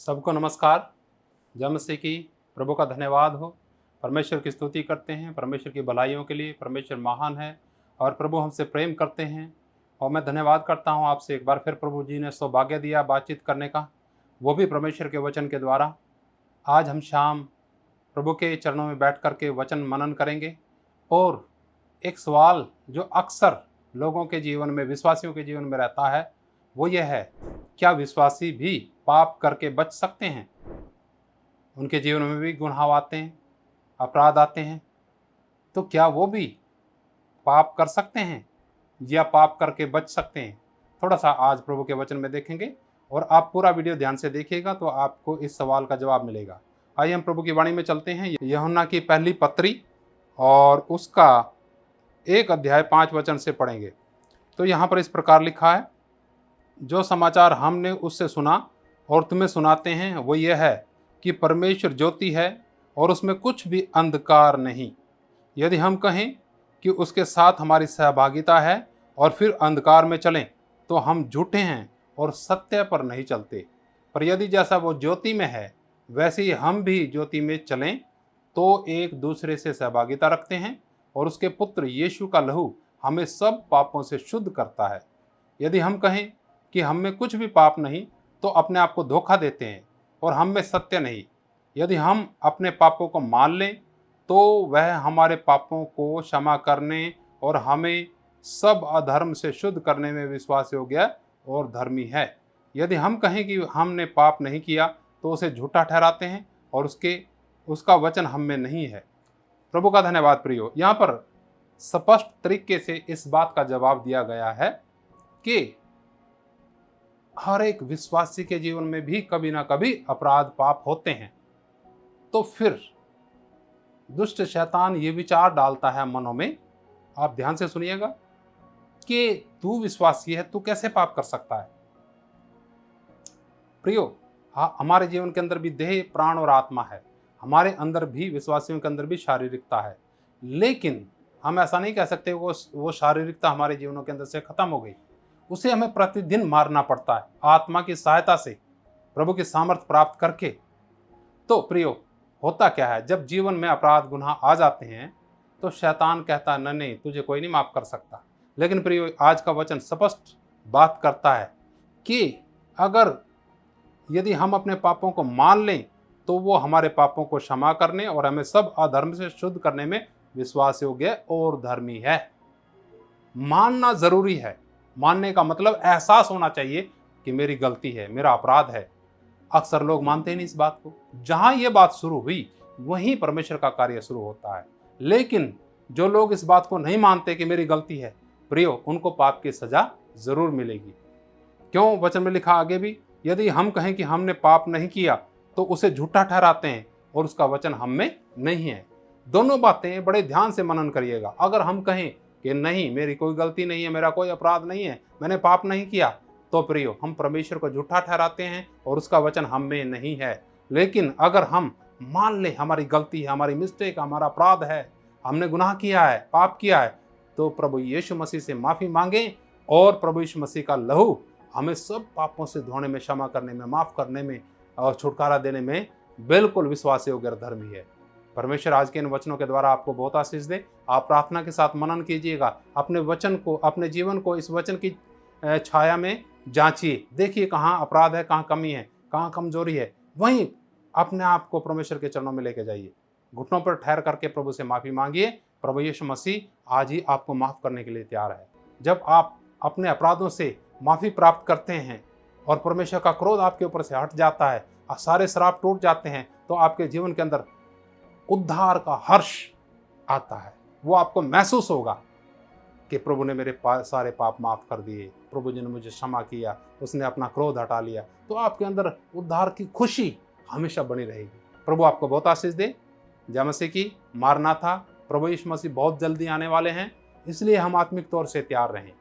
सबको नमस्कार। जय मसीह की। प्रभु का धन्यवाद हो। परमेश्वर की स्तुति करते हैं परमेश्वर की भलाइयों के लिए। परमेश्वर महान है और प्रभु हमसे प्रेम करते हैं। और मैं धन्यवाद करता हूं आपसे एक बार फिर प्रभु जी ने सौभाग्य दिया बातचीत करने का, वो भी परमेश्वर के वचन के द्वारा। आज हम शाम प्रभु के चरणों में बैठ कर के वचन मनन करेंगे। और एक सवाल जो अक्सर लोगों के जीवन में, विश्वासियों के जीवन में रहता है, वो ये है, क्या विश्वासी भी पाप करके बच सकते हैं? उनके जीवन में भी गुनाह आते हैं, अपराध आते हैं, तो क्या वो भी पाप कर सकते हैं या पाप करके बच सकते हैं? थोड़ा सा आज प्रभु के वचन में देखेंगे और आप पूरा वीडियो ध्यान से देखिएगा तो आपको इस सवाल का जवाब मिलेगा। आइए हम प्रभु की वाणी में चलते हैं। यूहन्ना की पहली पत्री और उसका 1 अध्याय 5 वचन से पढ़ेंगे। तो यहाँ पर इस प्रकार लिखा है, जो समाचार हमने उससे सुना और तुम्हें सुनाते हैं वो ये है कि परमेश्वर ज्योति है और उसमें कुछ भी अंधकार नहीं। यदि हम कहें कि उसके साथ हमारी सहभागिता है और फिर अंधकार में चलें तो हम झूठे हैं और सत्य पर नहीं चलते। पर यदि जैसा वो ज्योति में है वैसे ही हम भी ज्योति में चलें तो एक दूसरे से सहभागिता रखते हैं और उसके पुत्र यीशु का लहू हमें सब पापों से शुद्ध करता है। यदि हम कहें कि हम में कुछ भी पाप नहीं तो अपने आप को धोखा देते हैं और हम में सत्य नहीं। यदि हम अपने पापों को मान लें तो वह हमारे पापों को क्षमा करने और हमें सब अधर्म से शुद्ध करने में विश्वास योग्य और धर्मी है। यदि हम कहें कि हमने पाप नहीं किया तो उसे झूठा ठहराते हैं और उसका वचन हम में नहीं है। प्रभु का धन्यवाद प्रियो। यहाँ पर स्पष्ट तरीके से इस बात का जवाब दिया गया है कि हर एक विश्वासी के जीवन में भी कभी ना कभी अपराध पाप होते हैं। तो फिर दुष्ट शैतान ये विचार डालता है मनों में, आप ध्यान से सुनिएगा, कि तू विश्वासी है, तू कैसे पाप कर सकता है? प्रियो, हाँ, हमारे जीवन के अंदर भी देह, प्राण और आत्मा है। हमारे अंदर भी, विश्वासियों के अंदर भी शारीरिकता है। लेकिन हम ऐसा नहीं कह सकते वो शारीरिकता हमारे जीवनों के अंदर से खत्म हो गई। उसे हमें प्रतिदिन मारना पड़ता है आत्मा की सहायता से, प्रभु की सामर्थ्य प्राप्त करके। तो प्रियो, होता क्या है, जब जीवन में अपराध गुनाह आ जाते हैं तो शैतान कहता है नहीं, तुझे कोई नहीं माफ कर सकता। लेकिन प्रियो, आज का वचन स्पष्ट बात करता है कि यदि हम अपने पापों को मान लें तो वो हमारे पापों को क्षमा करने और हमें सब अधर्म से शुद्ध करने में विश्वास योग्य और धर्मी है। मानना जरूरी है। मानने का मतलब एहसास होना चाहिए कि मेरी गलती है, मेरा अपराध है। अक्सर लोग मानते ही नहीं इस बात को। जहां ये बात शुरू हुई वहीं परमेश्वर का कार्य शुरू होता है। लेकिन जो लोग इस बात को नहीं मानते कि मेरी गलती है, प्रियो, उनको पाप की सजा जरूर मिलेगी। क्यों? वचन में लिखा आगे भी, यदि हम कहें कि हमने पाप नहीं किया तो उसे झूठा ठहराते हैं और उसका वचन हम में नहीं है। दोनों बातें बड़े ध्यान से मनन करिएगा। अगर हम कहें कि नहीं, मेरी कोई गलती नहीं है, मेरा कोई अपराध नहीं है, मैंने पाप नहीं किया, तो प्रियो, हम परमेश्वर को झूठा ठहराते हैं और उसका वचन हम में नहीं है। लेकिन अगर हम मान ले हमारी गलती है, हमारी मिस्टेक, हमारा अपराध है, हमने गुनाह किया है, पाप किया है, तो प्रभु यीशु मसीह से माफी मांगें और प्रभु यीशु मसीह का लहू हमें सब पापों से धोने में, क्षमा करने में, माफ करने में और छुटकारा देने में बिल्कुल विश्वास योग्य और धर्मी है। परमेश्वर आज के इन वचनों के द्वारा आपको बहुत आशीष दे। आप प्रार्थना के साथ मनन कीजिएगा। अपने वचन को, अपने जीवन को इस वचन की छाया में जांचिए। देखिए कहाँ अपराध है, कहाँ कमी है, कहाँ कमजोरी है। वहीं अपने आप को परमेश्वर के चरणों में लेके जाइए। घुटनों पर ठहर करके प्रभु से माफी मांगिए। प्रभु यीशु मसीह आज ही आपको माफ करने के लिए तैयार है। जब आप अपने अपराधों से माफी प्राप्त करते हैं और परमेश्वर का क्रोध आपके ऊपर से हट जाता है, सारे श्राप टूट जाते हैं, तो आपके जीवन के अंदर उद्धार का हर्ष आता है। वो आपको महसूस होगा कि प्रभु ने मेरे सारे पाप माफ कर दिए, प्रभु जी ने मुझे क्षमा किया, उसने अपना क्रोध हटा लिया। तो आपके अंदर उद्धार की खुशी हमेशा बनी रहेगी। प्रभु आपको बहुत आशीष दे। जय मसीह की। मारना था, प्रभु यीशु मसीह बहुत जल्दी आने वाले हैं, इसलिए हम आत्मिक तौर से तैयार रहें।